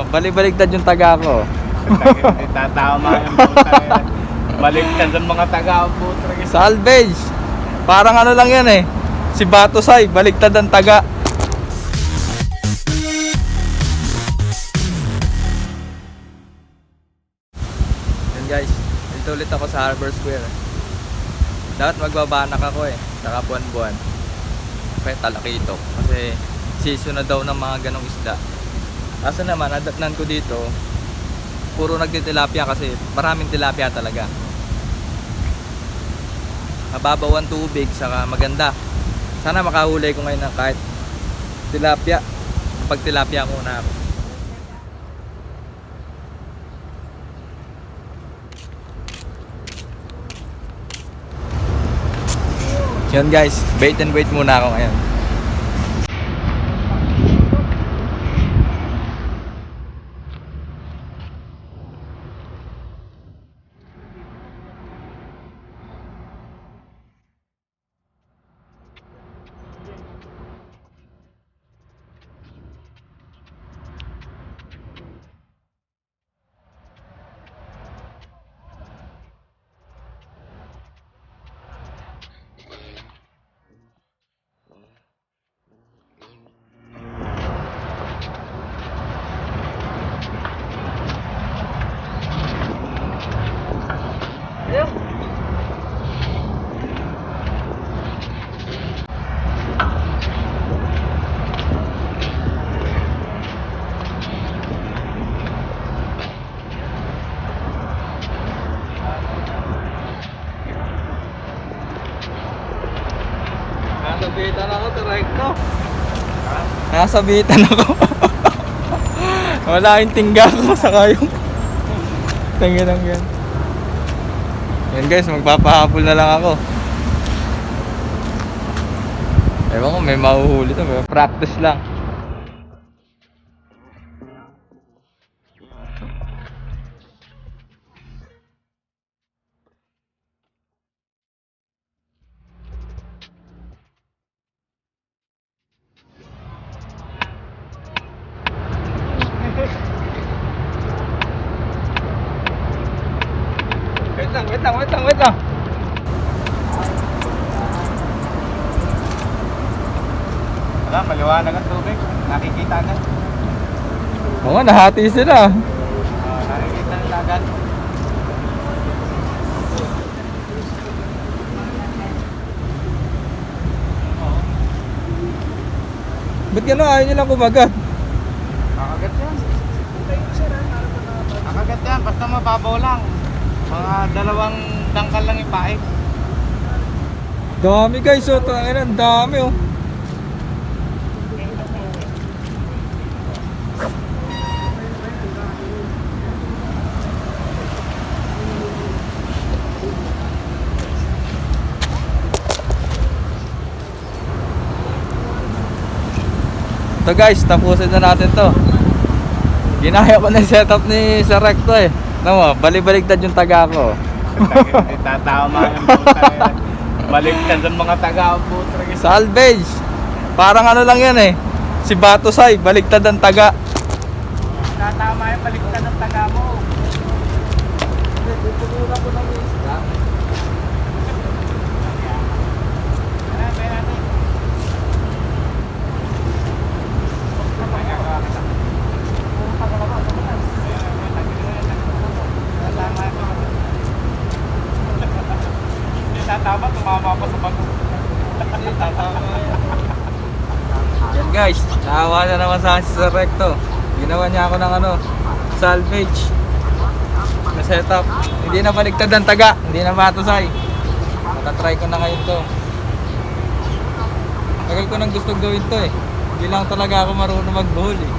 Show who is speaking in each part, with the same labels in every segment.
Speaker 1: bali-baligtad yung taga ko.
Speaker 2: Hindi tatama yung puta. Baligtad ang mga taga puta.
Speaker 1: Salvage. Parang ano lang yan eh. Si Batosay, baligtad ang taga. Yan guys, dito ulit ako sa Harbor Square. Dapat magbabanak ako eh, saka buwan-buwan. Kaya talakito. Kasi season na daw ng mga ganong isda. Kaso naman, nadatnan ko dito, puro nagtitilapia kasi maraming tilapia talaga. Mababaw ang tubig, saka maganda. Sana makahuli ko ngayon ng kahit tilapia. Pag tilapia muna ako. Yun guys, bait and wait muna ako ngayon. Nasabitan ako, direkto. Nasabitan ako. Wala yung tingga ko sa kayong tingin lang yan. Yan guys, magpapahabol na lang ako. Ewan ko, may mahuhuli to. May practice lang. Wait lang.
Speaker 2: Wala, maliwanag ang tubig. Nakikita agad.
Speaker 1: Oo, nahati sila.
Speaker 2: Nakikita nila agad.
Speaker 1: Ba't gano'n ayaw nyo lang kumagat?
Speaker 2: Kakagat yan. Kakagat yan, basta mababaw lang. Mga 2 dangkal lang ipaik.
Speaker 1: Dami guys, oh, tangina, ang dami oh. Ito guys, tapusin na natin to. Ginaya ko na yung setup ni Sir Recto eh. Ano mo, bali-baligtad yung taga ko.
Speaker 2: Hindi tatama yung puta. Baligtad ang mga taga puta.
Speaker 1: Salvage. Parang ano lang yan eh. Si Batosay, baligtad ang taga.
Speaker 2: Tatama yung baligtad ng taga mo.
Speaker 1: Tutulak ko ng isda.
Speaker 2: Tatama, tumama pa sa bago.
Speaker 1: Yan guys, naawa na naman sa akin si Sir Recto. Ginawa niya ako ng ano, salvage na setup. Hindi na baligtad ang taga, hindi na Batosay. Matatry ko na ngayon to. Tagal ko nang gusto gawin to eh. Hindi lang talaga ako marunong magbuhol eh.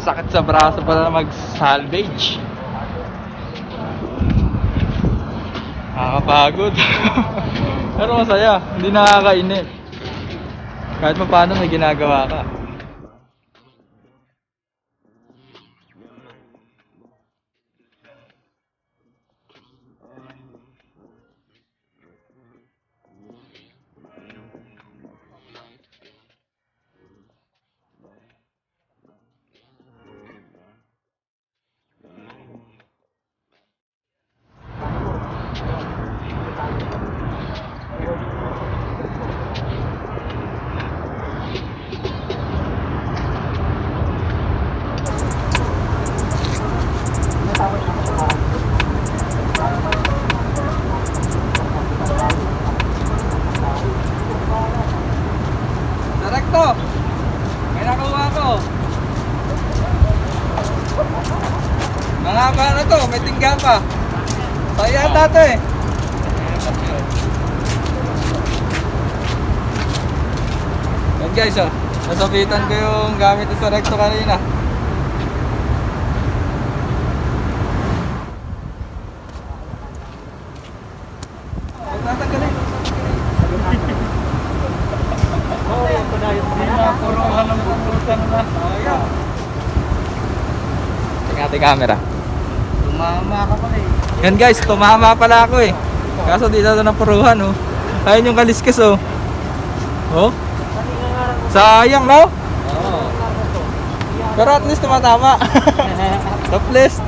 Speaker 1: sakit sa braso pala mag-salvage. Nakakapagod. Pero masaya, hindi nakakainip. Kahit pa paano may ginagawa ka. Direkto! May nakuha ko. Mga ba na to, may tingga pa. Saya dati eh. Yan guys oh, nasabitan ko yung gamit sa Recto kanina. Huwag natanggalin. Tingnan natin camera.
Speaker 2: Tumama ka pala eh.
Speaker 1: Yan guys, tumama pala ako eh. Kaso dito na puruhan oh. Ayun yung kaliskis oh. Oh? Sayang no?
Speaker 2: Oo.
Speaker 1: Pero at least tumatama. Top list.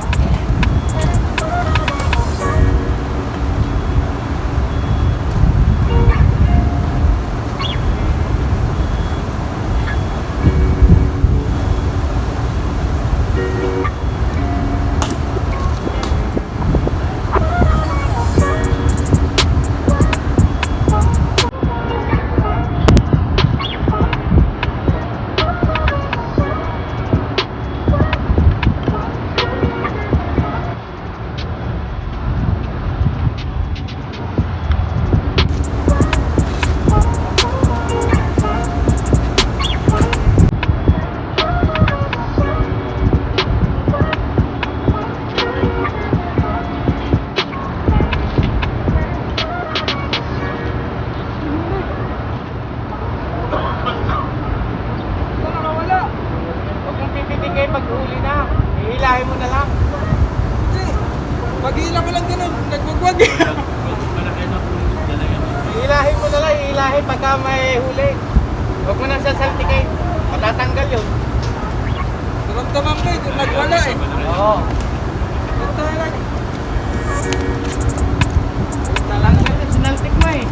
Speaker 2: Pag-uli na, ihilahin mo na lang.
Speaker 1: Pag-hila ko lang ganun, nagwagwag.
Speaker 2: Ihilahin mo na lang, ihilahin pagka may huli. Huwag mo nang sasaltikay, matatanggal yun.
Speaker 1: Naramdaman ko eh, nagwala eh.
Speaker 2: Oo.
Speaker 1: Ito lang.
Speaker 2: Talanggal yun, sinaltik mo eh.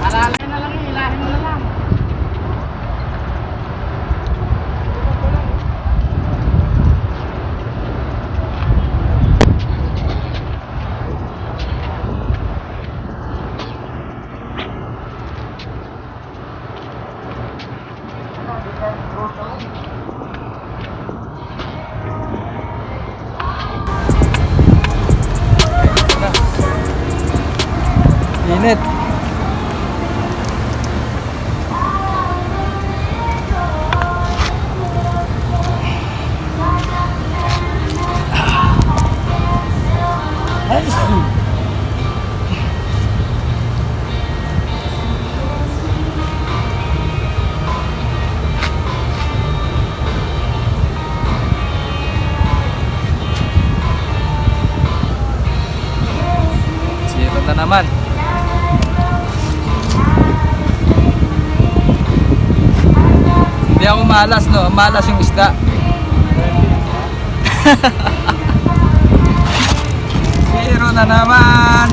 Speaker 2: Alalay na lang, ihilahin mo na lang.
Speaker 1: Init. Sira na naman. Hindi ako malas no, malas yung isda. Zero na naman.